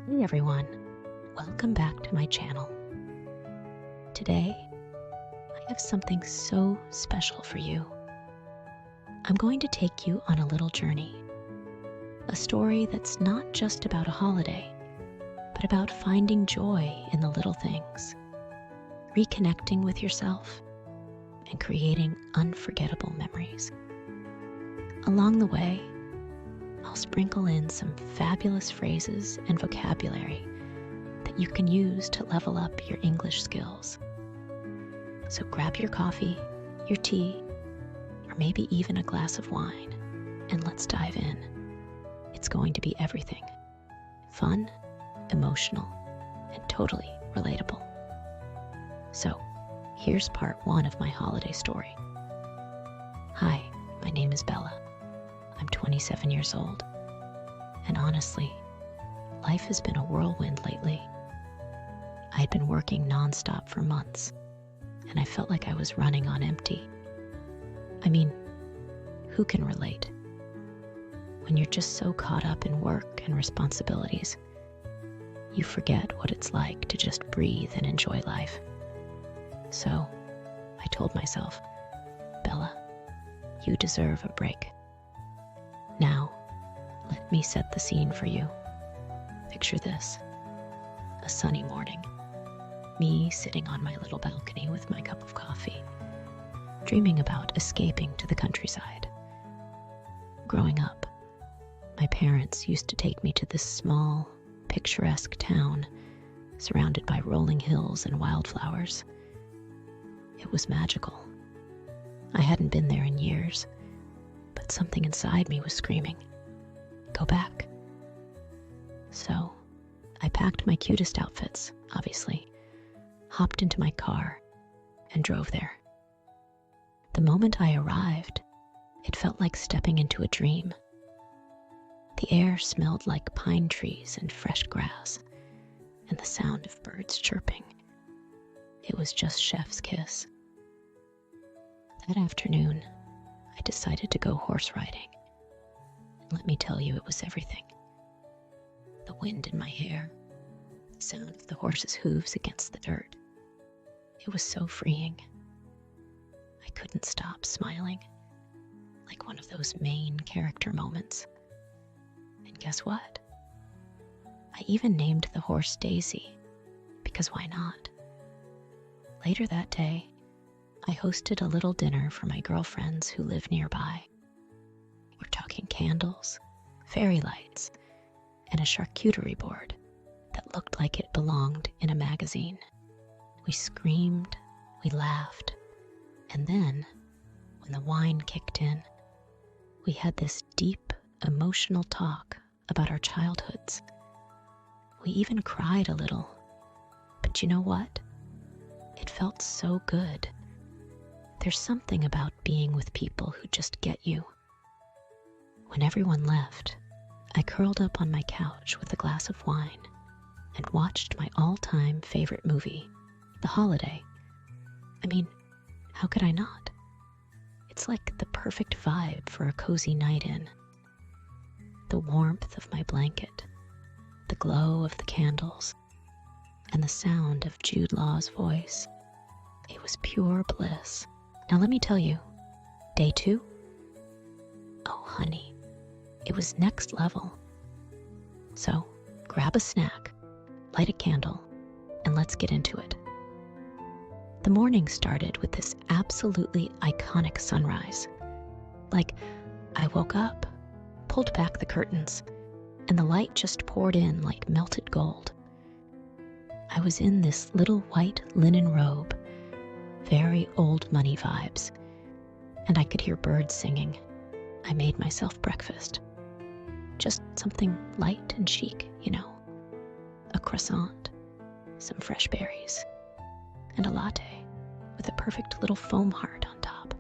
Hey everyone, welcome back to my channel. Today, I have something so special for you. I'm going to take you on a little journey. A story that's not just about a holiday, but about finding joy in the little things, reconnecting with yourself, and creating unforgettable memories. Along the way, I'll sprinkle in some fabulous phrases and vocabulary that you can use to level up your English skills. So grab your coffee, your tea, or maybe even a glass of wine, and let's dive in. It's going to be everything: fun, emotional, and totally relatable. So here's part one of my holiday story. Hi, my name is Bella. I'm 27 years old, and honestly, life has been a whirlwind lately. I had been working nonstop for months, and I felt like I was running on empty. I mean, who can relate? When you're just so caught up in work and responsibilities, you forget what it's like to just breathe and enjoy life. So, I told myself, Bella, you deserve a break. Now, let me set the scene for you. Picture this: a sunny morning, me sitting on my little balcony with my cup of coffee, dreaming about escaping to the countryside. Growing up, my parents used to take me to this small, picturesque town surrounded by rolling hills and wildflowers. It was magical. I hadn't been there in years, but something inside me was screaming, "Go back." So, I packed my cutest outfits, obviously, hopped into my car, and drove there. The moment I arrived, it felt like stepping into a dream. The air smelled like pine trees and fresh grass, and the sound of birds chirping. It was just chef's kiss. That afternoon, I decided to go horse riding. And let me tell you, it was everything. The wind in my hair, the sound of the horse's hooves against the dirt. It was so freeing. I couldn't stop smiling, like one of those main character moments. And guess what? I even named the horse Daisy, because why not? Later that day, I hosted a little dinner for my girlfriends who live nearby. We're talking candles, fairy lights, and a charcuterie board that looked like it belonged in a magazine. We screamed, we laughed, and then, when the wine kicked in, we had this deep, emotional talk about our childhoods. We even cried a little, but you know what? It felt so good. There's something about being with people who just get you. When everyone left, I curled up on my couch with a glass of wine and watched my all-time favorite movie, The Holiday. I mean, how could I not? It's like the perfect vibe for a cozy night in. The warmth of my blanket, the glow of the candles, and the sound of Jude Law's voice. It was pure bliss. Now let me tell you, day 2? Oh honey, it was next level. So grab a snack, light a candle, and let's get into it. The morning started with this absolutely iconic sunrise. Like, I woke up, pulled back the curtains, and the light just poured in like melted gold. I was in this little white linen robe, very old money vibes, and I could hear birds singing. I made myself breakfast. Just something light and chic, you know. A croissant, some fresh berries, and a latte with a perfect little foam heart on top.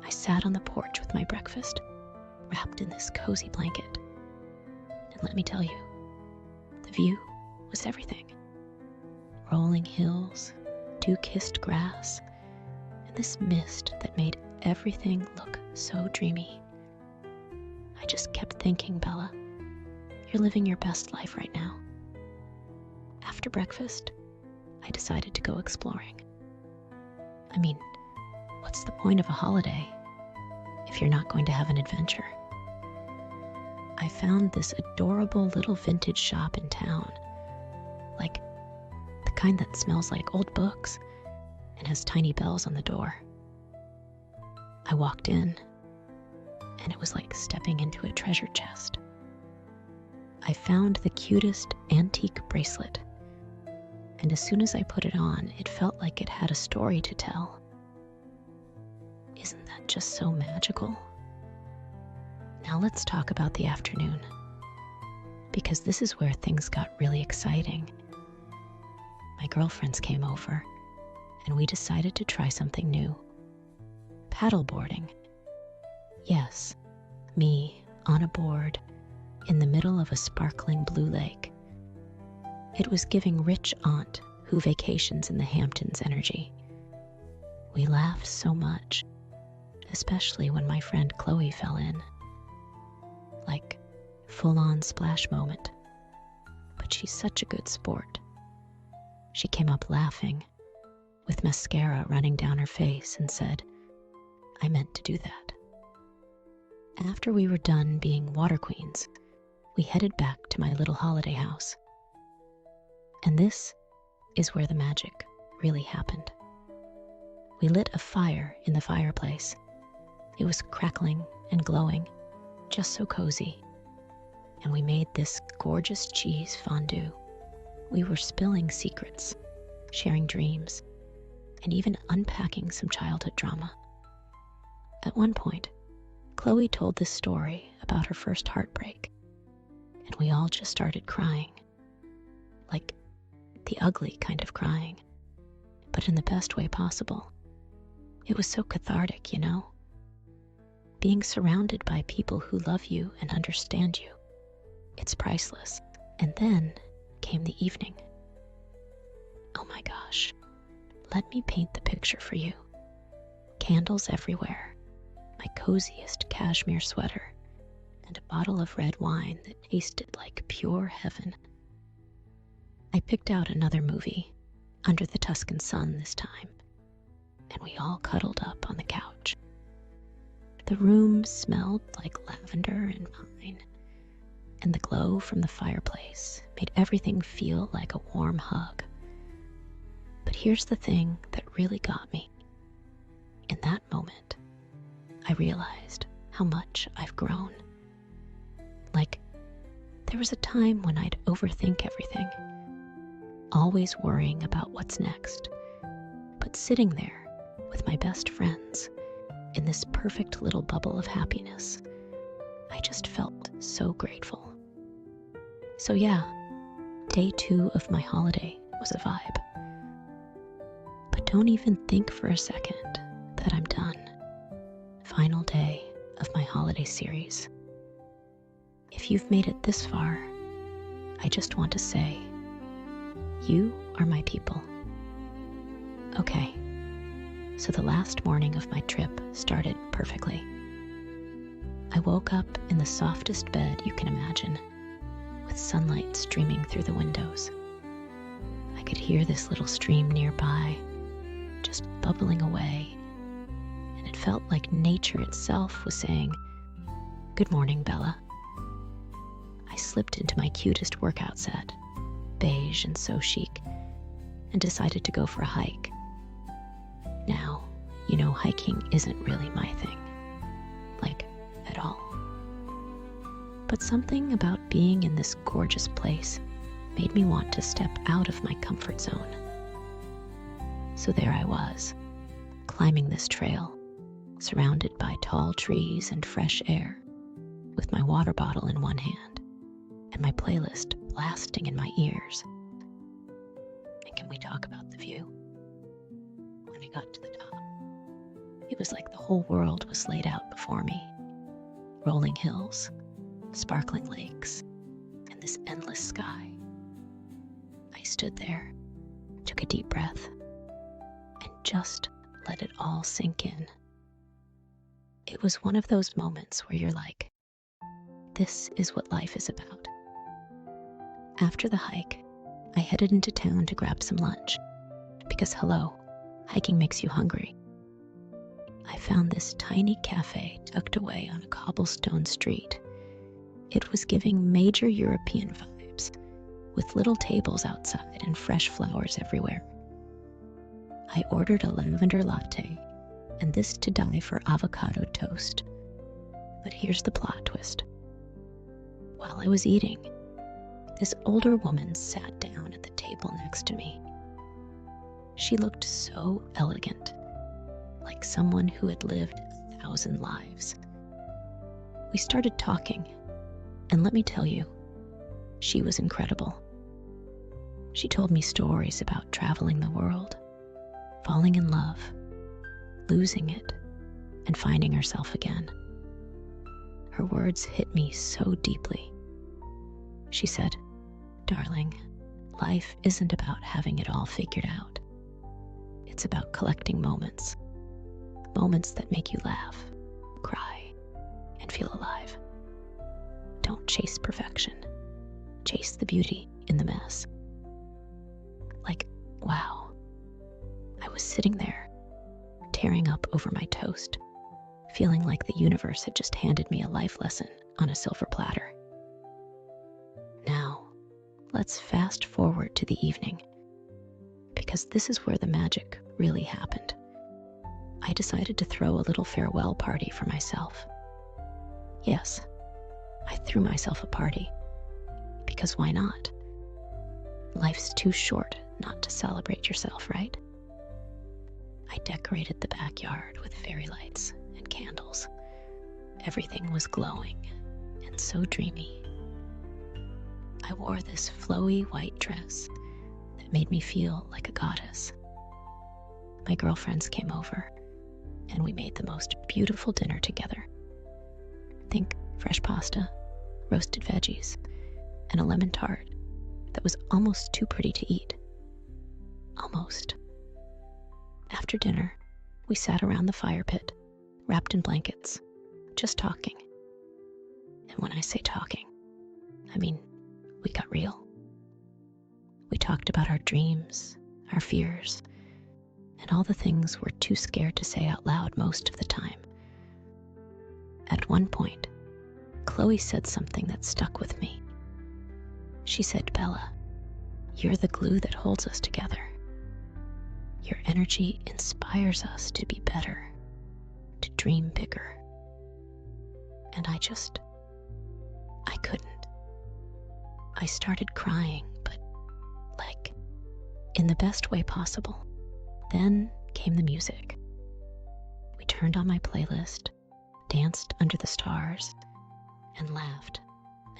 I sat on the porch with my breakfast, wrapped in this cozy blanket. And let me tell you, the view was everything. Rolling hills, dew-kissed grass, and this mist that made everything look so dreamy. I just kept thinking, Bella, you're living your best life right now. After breakfast, I decided to go exploring. I mean, what's the point of a holiday if you're not going to have an adventure? I found this adorable little vintage shop in town, like the kind that smells like old books and has tiny bells on the door. I walked in, and it was like stepping into a treasure chest. I found the cutest antique bracelet, and as soon as I put it on, it felt like it had a story to tell. Isn't that just so magical? Now let's talk about the afternoon, because this is where things got really exciting. My girlfriends came over, and we decided to try something new. Paddleboarding. Yes, me on a board in the middle of a sparkling blue lake. It was giving rich aunt who vacations in the Hamptons energy. We laughed so much, especially when my friend Chloe fell in. Like, full-on splash moment. But she's such a good sport. She came up laughing, with mascara running down her face, and said, "I meant to do that." After we were done being water queens, we headed back to my little holiday house. And this is where the magic really happened. We lit a fire in the fireplace. It was crackling and glowing, just so cozy. And we made this gorgeous cheese fondue. We were spilling secrets, sharing dreams, and even unpacking some childhood drama. At one point, Chloe told this story about her first heartbreak, and we all just started crying. Like the ugly kind of crying, but in the best way possible. It was so cathartic, you know? Being surrounded by people who love you and understand you. It's priceless. And then came the evening. Oh my gosh. Let me paint the picture for you. Candles everywhere, my coziest cashmere sweater, and a bottle of red wine that tasted like pure heaven. I picked out another movie, Under the Tuscan Sun this time, and we all cuddled up on the couch. The room smelled like lavender and pine, and the glow from the fireplace made everything feel like a warm hug. But here's the thing that really got me. In that moment, I realized how much I've grown. Like, there was a time when I'd overthink everything, always worrying about what's next. But sitting there with my best friends in this perfect little bubble of happiness, I just felt so grateful. So yeah, day 2 of my holiday was a vibe. But don't even think for a second that I'm done. Final day of my holiday series. If you've made it this far, I just want to say, you are my people. Okay, so the last morning of my trip started perfectly. I woke up in the softest bed you can imagine, with sunlight streaming through the windows. I could hear this little stream nearby, just bubbling away, and it felt like nature itself was saying, "Good morning, Bella." I slipped into my cutest workout set, beige and so chic, and decided to go for a hike. Now, you know, hiking isn't really my thing, like, at all. But something about being in this gorgeous place made me want to step out of my comfort zone. So there I was, climbing this trail, surrounded by tall trees and fresh air, with my water bottle in one hand and my playlist blasting in my ears. And can we talk about the view? When I got to the top, it was like the whole world was laid out before me. Rolling hills, sparkling lakes, and this endless sky. I stood there, took a deep breath, and just let it all sink in. It was one of those moments where you're like, this is what life is about. After the hike, I headed into town to grab some lunch because, hello, hiking makes you hungry. I found this tiny cafe tucked away on a cobblestone street. It was giving major European vibes, with little tables outside and fresh flowers everywhere. I ordered a lavender latte and this to die for avocado toast. But here's the plot twist. While I was eating, this older woman sat down at the table next to me. She looked so elegant, like someone who had lived 1,000 lives. We started talking, and let me tell you, she was incredible. She told me stories about traveling the world, falling in love, losing it, and finding herself again. Her words hit me so deeply. She said, "Darling, life isn't about having it all figured out. It's about collecting moments that make you laugh, cry, and feel alive. Don't chase perfection. Chase the beauty in the mess." Like, wow. I was sitting there, tearing up over my toast, feeling like the universe had just handed me a life lesson on a silver platter. Now, let's fast forward to the evening, because this is where the magic really happened. I decided to throw a little farewell party for myself. Yes, I threw myself a party, because why not? Life's too short not to celebrate yourself, right? I decorated the backyard with fairy lights and candles. Everything was glowing and so dreamy. I wore this flowy white dress that made me feel like a goddess. My girlfriends came over, and we made the most beautiful dinner together. Think fresh pasta, roasted veggies, and a lemon tart that was almost too pretty to eat. Almost. After dinner, we sat around the fire pit, wrapped in blankets, just talking. And when I say talking, I mean we got real. We talked about our dreams, our fears, and all the things we're too scared to say out loud most of the time. At one point, Chloe said something that stuck with me. She said, "Bella, you're the glue that holds us together. Your energy inspires us to be better, to dream bigger." And I couldn't. I started crying, but like, in the best way possible. Then came the music. We turned on my playlist, danced under the stars, and laughed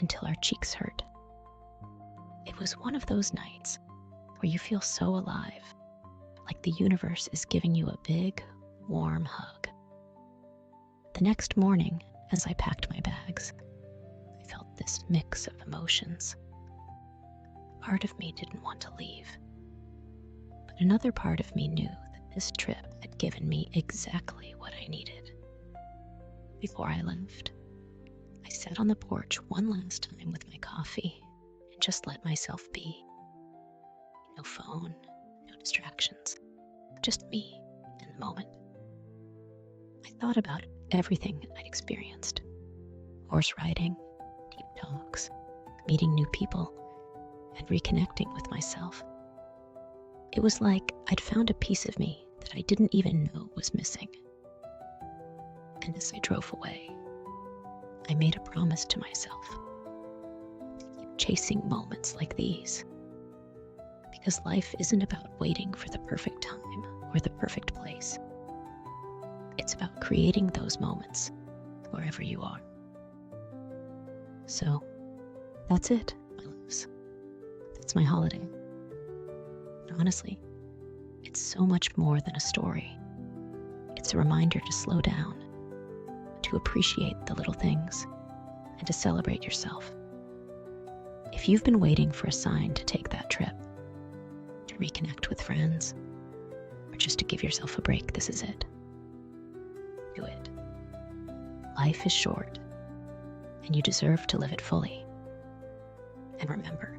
until our cheeks hurt. It was one of those nights where you feel so alive, like the universe is giving you a big, warm hug. The next morning, as I packed my bags, I felt this mix of emotions. Part of me didn't want to leave, but another part of me knew that this trip had given me exactly what I needed. Before I left, I sat on the porch one last time with my coffee and just let myself be. No phone, no distractions, just me in the moment. I thought about everything I'd experienced. Horse riding, deep talks, meeting new people, and reconnecting with myself. It was like I'd found a piece of me that I didn't even know was missing. And as I drove away, I made a promise to myself to keep chasing moments like these. Because life isn't about waiting for the perfect time or the perfect place. It's about creating those moments wherever you are. So, that's it, my loves. That's my holiday. And honestly, it's so much more than a story. It's a reminder to slow down, to appreciate the little things, and to celebrate yourself. If you've been waiting for a sign to take that trip, to reconnect with friends, or just to give yourself a break, this is it. Do it. Life is short, and you deserve to live it fully. And remember,